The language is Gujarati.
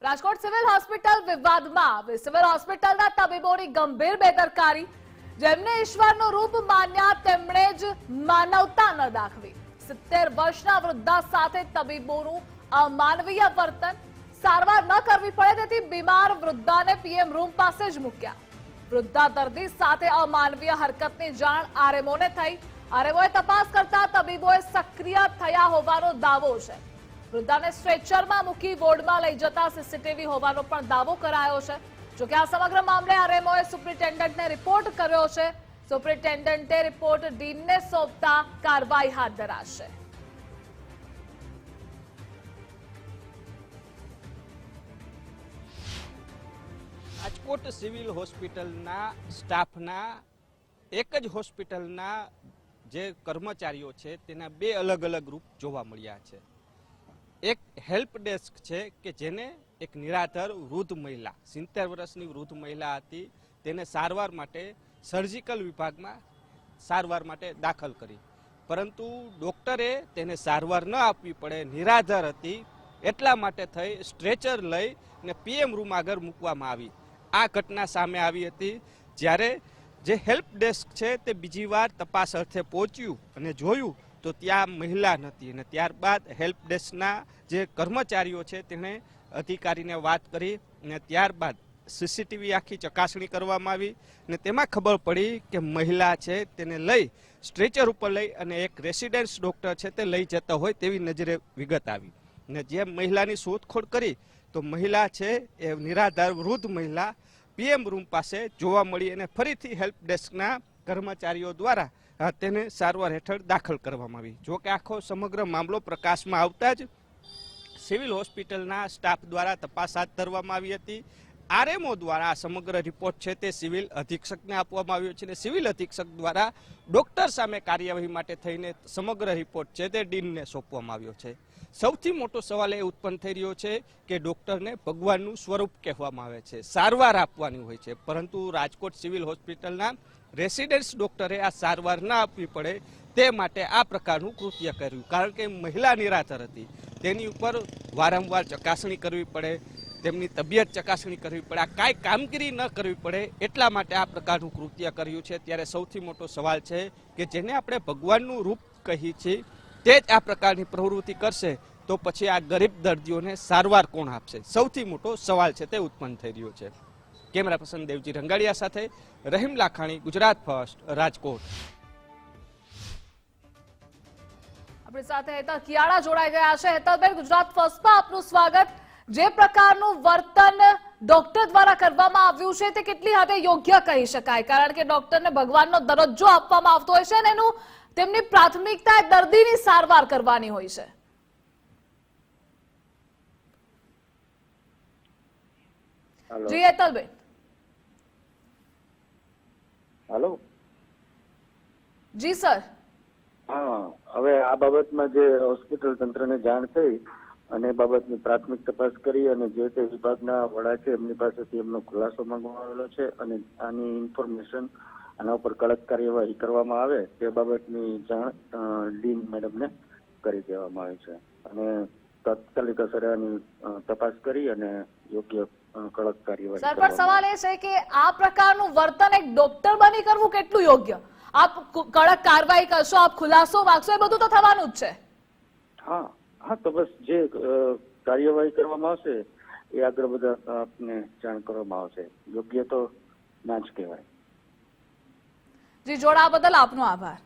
રાજકોટ સિવિલ હોસ્પિટલ વિવાદમાં સિવિલ હોસ્પિટલના તબીબોની ગંભીર બેદરકારી, જેમને ઈશ્વરનું રૂપ માન્યા તેમણે જ માનવતા ન દાખવી. 70 વર્ષના વૃદ્ધા સાથે તબીબોનું અમાનવીય વર્તન. સારવાર ન કરવી પડે તેથી બીમાર વૃદ્ધાને પીએમ રૂમ પાસે જ મૂક્યા. વૃદ્ધા દર્દી સાથે અમાનવીય હરકતની જાણ આરએમઓને થઈ. આરએમઓએ તપાસ કરતા તબીબોએ સક્રિય થયા હોવાનો દાવો છે. વૃદ્ધાને સ્ટ્રેચરમાં મૂકી વોર્ડમાં લઈ જતા સીસીટીવી હોવાનો પણ દાવો કરાયો છે. જોકે આ સમગ્ર મામલે આરએમઓએ સુપ્રિન્ટેન્ડન્ટને રિપોર્ટ કર્યો છે. સુપ્રિન્ટેન્ડન્ટે રિપોર્ટ ડીનને સોંપતા કાર્યવાહી હાથ ધરાશે. રાજકોટ સિવિલ હોસ્પિટલના સ્ટાફના એક જ હોસ્પિટલના જે કર્મચારીઓ છે તેના બે અલગ અલગ રૂપ જોવા મળ્યા છે. એક હેલ્પ ડેસ્ક છે કે જેને એક નિરાધાર વૃદ્ધ મહિલા 70 વર્ષની વૃદ્ધ મહિલા હતી, તેને સારવાર માટે સર્જિકલ વિભાગમાં સારવાર માટે દાખલ કરી, પરંતુ ડોક્ટરે તેને સારવાર ન આપવી પડે, નિરાધાર હતી એટલા માટે થઈ સ્ટ્રેચર લઈ ને પીએમ રૂમ આગળ મૂકવામાં આવી. આ ઘટના સામે આવી હતી. જ્યારે જે હેલ્પ ડેસ્ક છે તે બીજી વાર તપાસ અર્થે પહોંચ્યું અને જોયું તો ત્યાં મહિલા નથી, અને ત્યારબાદ હેલ્પ ડેસ્કના જે કર્મચારીઓ છે તેણે અધિકારીને વાત કરી અને ત્યારબાદ સીસીટીવી આખી ચકાસણી કરવામાં આવી અને તેમાં ખબર પડી કે મહિલા છે તેને લઈ સ્ટ્રેચર ઉપર લઈ અને એક રેસિડેન્સ ડોક્ટર છે તે લઈ જતા હોય તેવી નજરે વિગત આવી. અને જે મહિલાની શોધખોળ કરી તો મહિલા છે એ નિરાધાર વૃદ્ધ મહિલા પીએમ રૂમ પાસે જોવા મળી અને ફરીથી હેલ્પ ડેસ્કના કર્મચારીઓ દ્વારા તેને સારવાર હેઠળ દાખલ કરવામાં આવી. જો કે આખો સમગ્ર મામલો પ્રકાશમાં આવતા જ સિવિલ હોસ્પિટલના સ્ટાફ દ્વારા તપાસ હાથ ધરવામાં આવી હતી. આરએમઓ દ્વારા આ સમગ્ર રિપોર્ટ છે તે સિવિલ અધિક્ષકને આપવામાં આવ્યો છે અને સિવિલ અધિક્ષક દ્વારા ડોક્ટર સામે કાર્યવાહી માટે થઈને સમગ્ર રિપોર્ટ છે તે ડીનને સોંપવામાં આવ્યો છે. સૌથી મોટો સવાલ એ ઉત્પન્ન થઈ રહ્યો છે કે ડોક્ટરને ભગવાનનું સ્વરૂપ કહેવામાં આવે છે, સારવાર આપવાની હોય છે, પરંતુ રાજકોટ સિવિલ હોસ્પિટલના રેસિડેન્સ ડોક્ટરે આ સારવાર ના આપવી પડે તે માટે આ પ્રકારનું કૃત્ય કર્યું. કારણ કે મહિલા નિરાધાર હતી, તેની ઉપર વારંવાર ચકાસણી કરવી પડે, તેમની તબિયત ચકાસણી કરવી પડે, આ કાંઈ કામગીરી ન કરવી પડે એટલા માટે આ પ્રકારનું કૃત્ય કર્યું છે. ત્યારે સૌથી મોટો સવાલ છે કે જેને આપણે ભગવાનનું રૂપ કહીએ છીએ તે જ આ પ્રકારની પ્રવૃત્તિ કરશે તો પછી આ ગરીબ દર્દીઓને સારવાર કોણ આપશે? સૌથી મોટો સવાલ છે તે ઉત્પન્ન થઈ રહ્યો છે. કેમેરા પર્સન દેવજી રંગાડિયા સાથે રહીમ લાખાણી, ગુજરાત ફર્સ્ટ, રાજકોટ. આપણી સાથે હેતલ કિયાળા જોડાઈ ગયા છે. હેતલબેન, ગુજરાત ફર્સ્ટમાં આપનું સ્વાગત. જે પ્રકારનું વર્તન ડોક્ટર દ્વારા કરવામાં આવ્યું છે તે કેટલી હદે યોગ્ય કહી શકાય? કારણ કે ડોક્ટરને ભગવાનનો દરજ્જો આપવામાં આવતો હોય છે અને એનું તેમની પ્રાથમિકતા દર્દીની સારવાર કરવાની હોય છે. જી હેતલબેન. હેલો. જી સર. હા, હવે આ બાબતમાં જે હોસ્પિટલ તંત્રને જાણ થઈ અને બાબતની પ્રાથમિક તપાસ કરી અને જે તે વિભાગના વડા છે એમની પાસેથી એમનો ખુલાસો માંગવામાં આવેલો છે અને આની ઇન્ફોર્મેશન આના ઉપર કડક કાર્યવાહી કરવામાં આવે તે બાબતની જાણ ડીન મેડમને કરી દેવામાં આવી છે અને તાત્કાલિક અસરે આની તપાસ કરી અને યોગ્ય કડક કાર્યવાહી. સર, પણ સવાલ એ છે કે આ પ્રકારનું વર્તન એક ડોક્ટર બની કરવું કેટલું યોગ્ય? આપ કડક કાર્યવાહી કરશો, આપ ખુલાસો માંગશો, એ બધું તો થવાનું જ છે. હા હા, તો બસ જે કાર્યવાહી કરવામાં આવશે એ આગળ બધા આપને જાણ કરવામાં આવશે. યોગ્ય તો ના જ કહેવાય. જી, જોડાવા બદલ આપનો આભાર.